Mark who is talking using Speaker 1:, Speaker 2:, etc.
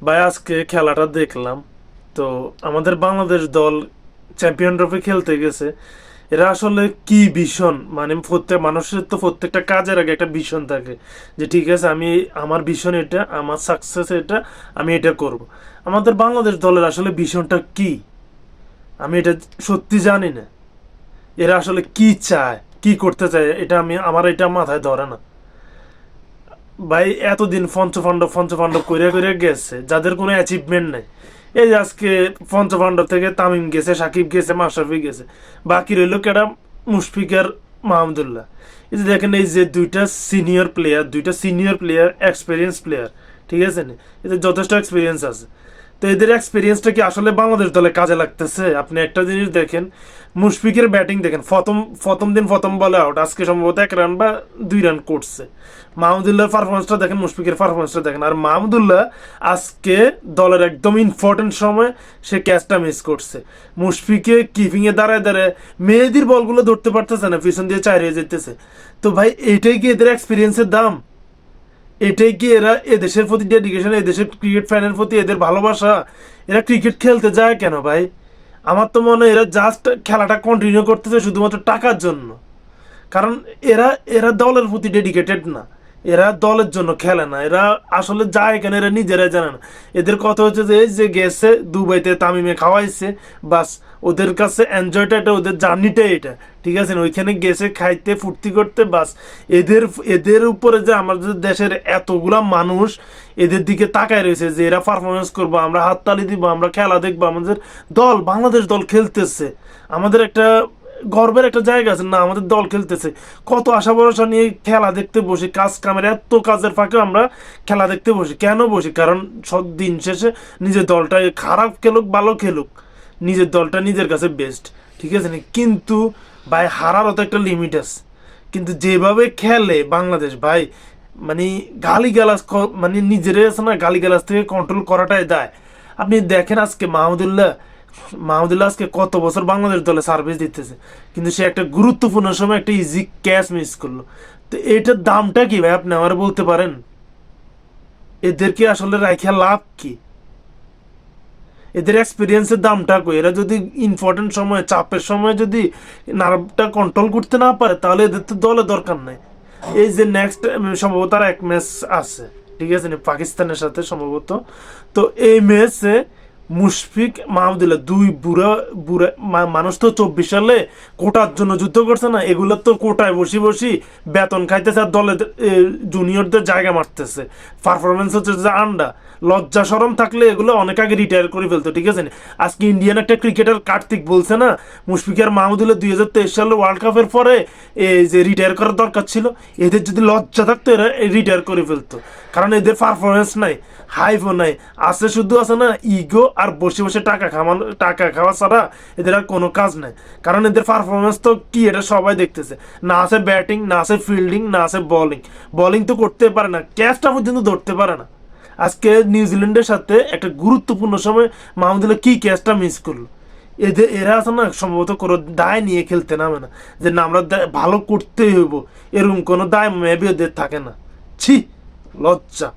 Speaker 1: ভাই আজকে খেলাটা দেখলাম। তো আমাদের বাংলাদেশ দল চ্যাম্পিয়ন ট্রফি খেলতে গেছে। এরা আসলে কি ভীষণ, মানে প্রত্যেক মানুষের তো প্রত্যেকটা কাজের আগে একটা ভীষণ থাকে, যে ঠিক আছে আমি আমার ভীষণ এটা, আমার সাকসেস এটা, আমি এটা করব। আমাদের বাংলাদেশ দলের আসলে ভীষণটা কি আমি এটা সত্যি জানি না। এরা আসলে কি চায়, কি করতে চায়, এটা আমার এটা মাথায় ধরে না। ভাই এতদিন পঞ্চপাণ্ডব কইরা কইরা গেছে, যাদের কোনো অ্যাচিভমেন্ট নেই। এই যে আজকে পঞ্চপাণ্ডব থেকে তামিম গেছে, সাকিব গেছে, মাশরাফি গেছে, বাকি রইল কেডা? মুশফিক আর মাহমুদুল্লাহ। এই যে দেখেন, এই যে দুইটা সিনিয়র প্লেয়ার, এক্সপিরিয়েন্স প্লেয়ার, ঠিক আছে না? এদের যথেষ্ট এক্সপিরিয়েন্স আছে। তো এদের এক্সপিরিয়েন্সটা কি আসলে বাংলাদেশ দলে কাজে লাগতেছে? আপনি একটা জিনিস দেখেন, মুশফিকের ব্যাটিং দেখেন, প্রথম বলে আউট, আজকে সম্ভবত 1 রান বা 2 রান করছে। মাহমুদুল্লাহর পারফরমেন্সটা দেখেন, মুশফিকের পারফরমেন্সটা দেখেন। আর মাহমুদুল্লাহ আজকে দলের একদম ইম্পর্টেন্ট সময় সে ক্যাচটা মিস করছে। মুশফিকে কিপিংয়ে দাঁড়ায় দাঁড়ায় মেহেদির বলগুলো ধরতে পারতেছে না, পিছন দিয়ে চাইরে যেতেছে। তো ভাই এটাই কি এদের এক্সপিরিয়েন্সের দাম? এটাই কি এরা এদেশের প্রতি ডেডিকেশন, এদেশের ক্রিকেট ফ্যানের প্রতি এদের ভালোবাসা? এরা ক্রিকেট খেলতে যায় কেন ভাই? আমার তো মনে হয় এরা জাস্ট খেলাটা কন্টিনিউ করতেছে শুধুমাত্র টাকার জন্য। কারণ এরা এরা দলের প্রতি ডেডিকেটেড না, এরা দলের জন্য খেলে না। এরা আসলে যায় কেন এরা নিজেরাই জানে না। এদের কথা হচ্ছে যে এই যে গেছে দুবাইতে, তামিমে খাওয়াইছে, বাস ওদের কাছে এনজয়টা এটা, ওদের জার্নিটাই এটা, ঠিক আছে না? ওইখানে গেছে খাইতে ফুর্তি করতে, বাস। এদের এদের উপরে যে আমাদের দেশের এতগুলা মানুষ এদের দিকে তাকায় রয়েছে যে এরা পারফরমেন্স করবো, আমরা হাততালি দিব, আমরা খেলা দেখবো, আমাদের দল, বাংলাদেশ দল খেলতেছে, আমাদের একটা গর্বের একটা জায়গা আছে না, আমাদের দল খেলতেছে। কত আশা ভরসা নিয়ে খেলা দেখতে বসি, কাজ কামের এত কাজের ফাঁকে আমরা খেলা দেখতে বসি। কেন বসি? কারণ সব দিন শেষে নিজের দলটা খারাপ খেলুক ভালো খেলুক, নিজের দলটা নিজের কাছে বেস্ট, ঠিক আছে না? কিন্তু ভাই হারারও তো একটা লিমিট আছে। কিন্তু যেভাবে খেলে বাংলাদেশ ভাই, মানে গালিগালাজ মানে নিজের আছে না, গালিগালাজ থেকে কন্ট্রোল করাটাই দায়। আপনি দেখেন আজকে মাহমুদুল্লাহ আজকে কত বছর বাংলাদেশ দলে সার্ভিস দিতেছে, কিন্তু সে একটা গুরুত্বপূর্ণ সময় একটা ইজি ক্যাচ মিস করলো। তো এটার দামটা কি ভাই, আপনি আমার বলতে পারেন? এদেরকে আসলে রাখা লাভ কি? এদের এক্সপিরিয়েন্সের দামটা কই? এরা যদি ইম্পর্টেন্ট সময়, চাপের সময় যদি নার্ভটা কন্ট্রোল করতে না পারে, তাহলে এদের তো দলে দরকার নাই। এই যে নেক্সট সম্ভবত আর 1 ম্যাচ আছে, ঠিক আছে না, পাকিস্তানের সাথে সম্ভবত। তো এই ম্যাচে মুশফিক মাহমুদুল্লাহ দুই বুড়া বুড়া মানুষ তো 24 সালে কোটার জন্য যুদ্ধ করছে না, এগুলো তো কোটায় বসি বসি বেতন খাইতেছে আর দলে জুনিয়রদের জায়গা মারতেছে। পারফরমেন্স হচ্ছে যে আন্ডা। লজ্জা সরম থাকলে এগুলো অনেক আগে রিটায়ার করে ফেলতো, ঠিক আছে না? আজকে ইন্ডিয়ান একটা ক্রিকেটার কার্তিক বলছে না, মুশফিক আর মাহমুদুল্লাহ 2023 সালে ওয়ার্ল্ড কাপের পরে এই যে রিটায়ার করার দরকার ছিল। এদের যদি লজ্জা থাকতো এরা রিটায়ার করে ফেলতো। কারণ এদের পারফরমেন্স নাই, হাইফও নাই, আছে শুধু আছে না ইগো আর বসে বসে টাকা খাওয়া ছাড়া এদের আর কোনো কাজ নাই। কারণ এদের পারফরমেন্স তো কি এটা সবাই দেখতেছে। না আছে ব্যাটিং, না আছে ফিল্ডিং, না আছে বোলিং তো করতে পারে না, ক্যাচটা পর্যন্ত ধরতে পারে না। আজকে নিউজিল্যান্ডের সাথে একটা গুরুত্বপূর্ণ সময় মাহমুদুল্লাহ কি ক্যাচটা মিস করলো। এরা আছে না সম্ভবত কোনো দায় নিয়ে খেলতে নামে না, যে না আমরা ভালো করতেই হইব, এরকম কোনো দায় মেবি ওদের থাকে না। ছি, লজ্জা।